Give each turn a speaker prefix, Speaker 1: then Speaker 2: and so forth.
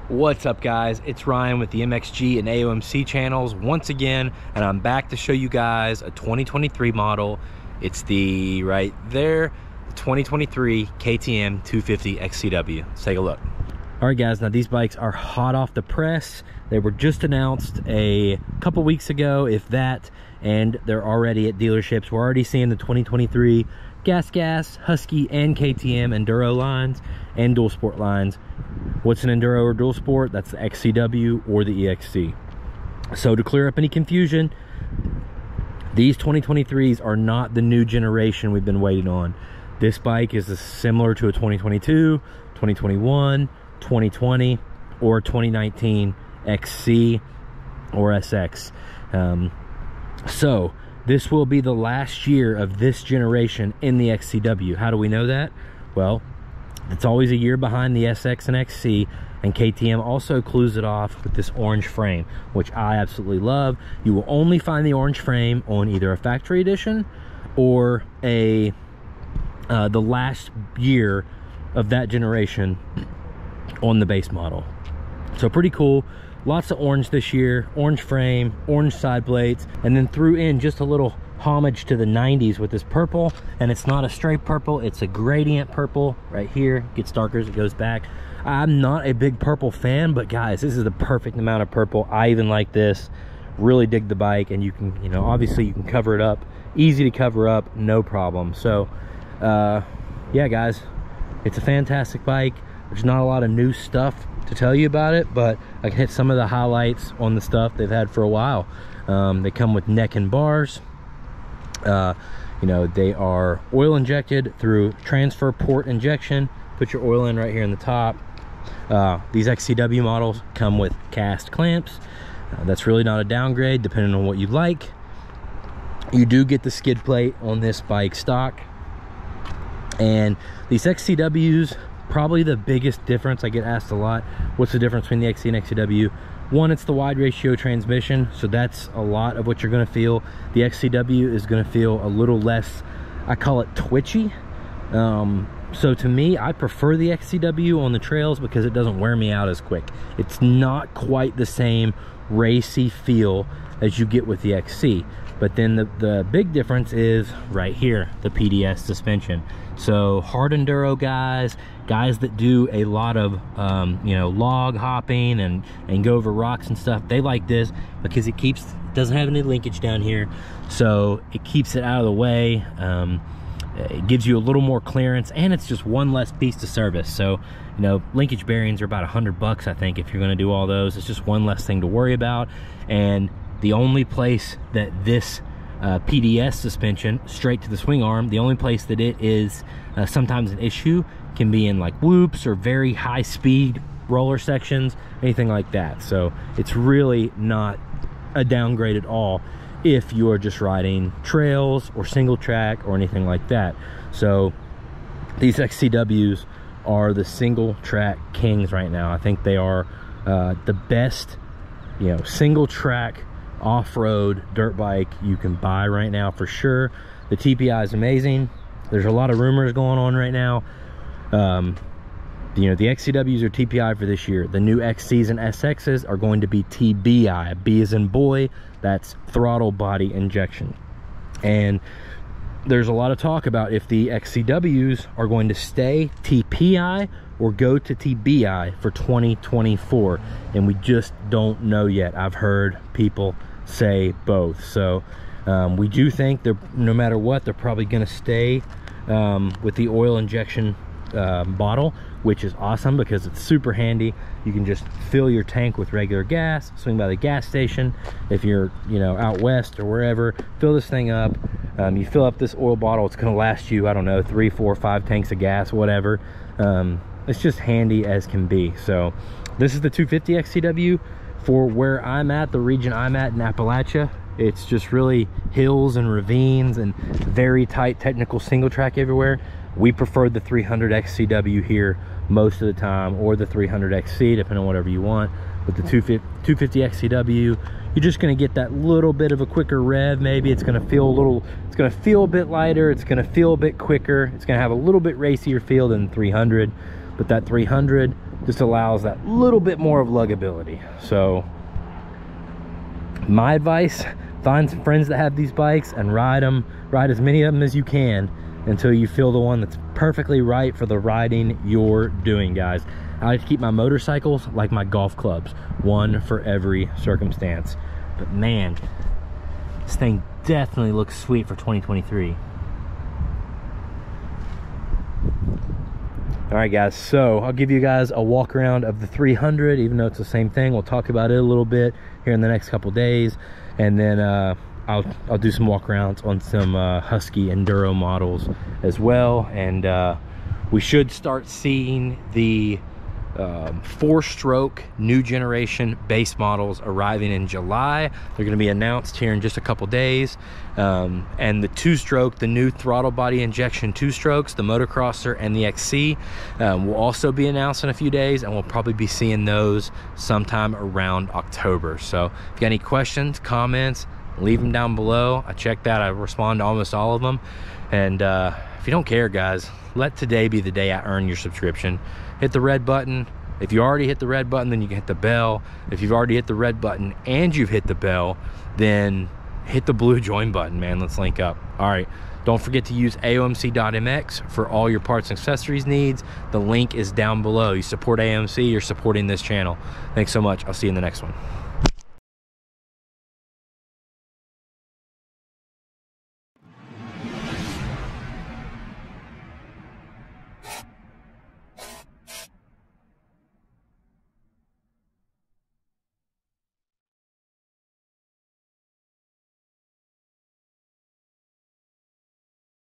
Speaker 1: What's up, guys? It's Ryan with the MXG and AOMC channels once again, and I'm back to show you guys a 2023 model. It's the right there, the 2023 KTM 250 XCW. Let's take a look. All right, guys, now these bikes are hot off the press. They were just announced a couple weeks ago, if that, and they're already at dealerships. We're already seeing the 2023 Gas, Husky, and KTM Enduro lines and dual sport lines. What's an Enduro or dual sport? That's the XCW or the EXC. So to clear up any confusion, these 2023s are not the new generation we've been waiting on. This bike is similar to a 2022, 2021, 2020, or 2019 XC or SX. So this will be the last year of this generation in the XCW. How do we know that? Well, it's always a year behind the SX and XC, and KTM also clues it off with this orange frame, which I absolutely love. You will only find the orange frame on either a factory edition or the last year of that generation on the base model. So pretty cool. Lots of orange this year, orange frame, orange side plates, and then threw in just a little homage to the 90s with this purple. And it's not a straight purple, it's a gradient purple right here. It gets darker as it goes back. I'm not a big purple fan, but guys, this is the perfect amount of purple. I even like this. Really dig the bike, and you can, obviously you can cover it up. Easy to cover up, no problem. So yeah, guys, it's a fantastic bike. There's not a lot of new stuff to tell you about it, but I can hit some of the highlights on the stuff they've had for a while. They come with neck and bars. They are oil injected through transfer port injection. Put your oil in right here in the top. These XCW models come with cast clamps. That's really not a downgrade, depending on what you like. You do get the skid plate on this bike stock. And these XCWs, probably the biggest difference, I get asked a lot, what's the difference between the XC and XCW? One, it's the wide ratio transmission, so that's a lot of what you're going to feel. The XCW is going to feel a little less, I call it twitchy. So to me, I prefer the XCW on the trails because it doesn't wear me out as quick. It's not quite the same racy feel as you get with the XC. But then the big difference is right here, the Pds suspension. So hard enduro guys that do a lot of log hopping and go over rocks and stuff, they like this because it doesn't have any linkage down here, so it keeps it out of the way. It gives you a little more clearance, and it's just one less piece to service. So linkage bearings are about $100, I think, if you're going to do all those. It's just one less thing to worry about. And the only place that this PDS suspension, straight to the swing arm, the only place that it is sometimes an issue can be in like whoops or very high speed roller sections, anything like that. So it's really not a downgrade at all if you are just riding trails or single track or anything like that. So these XCWs are the single track kings right now. I think they are the best single track off-road dirt bike you can buy right now for sure. The TPI is amazing. There's a lot of rumors going on right now. The XCWs are TPI for this year. The new XCs and SXs are going to be TBI. B as in boy, that's throttle body injection. And there's a lot of talk about if the XCWs are going to stay TPI or go to TBI for 2024, and we just don't know yet. I've heard people say both. So we do think they're, no matter what, they're probably going to stay with the oil injection bottle, which is awesome because it's super handy. You can just fill your tank with regular gas, swing by the gas station if you're out west or wherever, fill this thing up. You fill up this oil bottle, it's going to last you, I don't know, 3, 4, 5 tanks of gas, whatever. It's just handy as can be. So this is the 250 XCW for where I'm at, the region I'm at in Appalachia. It's just really hills and ravines and very tight technical single track everywhere. We prefer the 300 XCW here most of the time, or the 300 XC, depending on whatever you want. With the 250 XCW, you're just going to get that little bit of a quicker rev. Maybe it's going to feel a bit lighter, it's going to feel a bit quicker, it's going to have a little bit racier feel than 300. But that 300 just allows that little bit more of luggability. So my advice, find some friends that have these bikes and ride as many of them as you can until you feel the one that's perfectly right for the riding you're doing, guys. I like to keep my motorcycles like my golf clubs, one for every circumstance. But man, this thing definitely looks sweet for 2023. All right, guys, so I'll give you guys a walk around of the 300, even though it's the same thing. We'll talk about it a little bit here in the next couple days, and then I'll do some walk arounds on some Husky Enduro models as well. And we should start seeing the 4-stroke new generation base models arriving in July. They're going to be announced here in just a couple days. And the 2-stroke, the new throttle body injection 2-strokes, the motocrosser and the XC, will also be announced in a few days, and we'll probably be seeing those sometime around October. So if you got any questions, comments, leave them down below. I check that. I respond to almost all of them. And if you don't care, guys, let today be the day I earn your subscription. Hit the red button. If you already hit the red button, then you can hit the bell. If you've already hit the red button and you've hit the bell, then hit the blue join button, man. Let's link up. All right, don't forget to use AOMC.mx for all your parts and accessories needs. The link is down below. You support AOMC, you're supporting this channel. Thanks so much. I'll see you in the next one.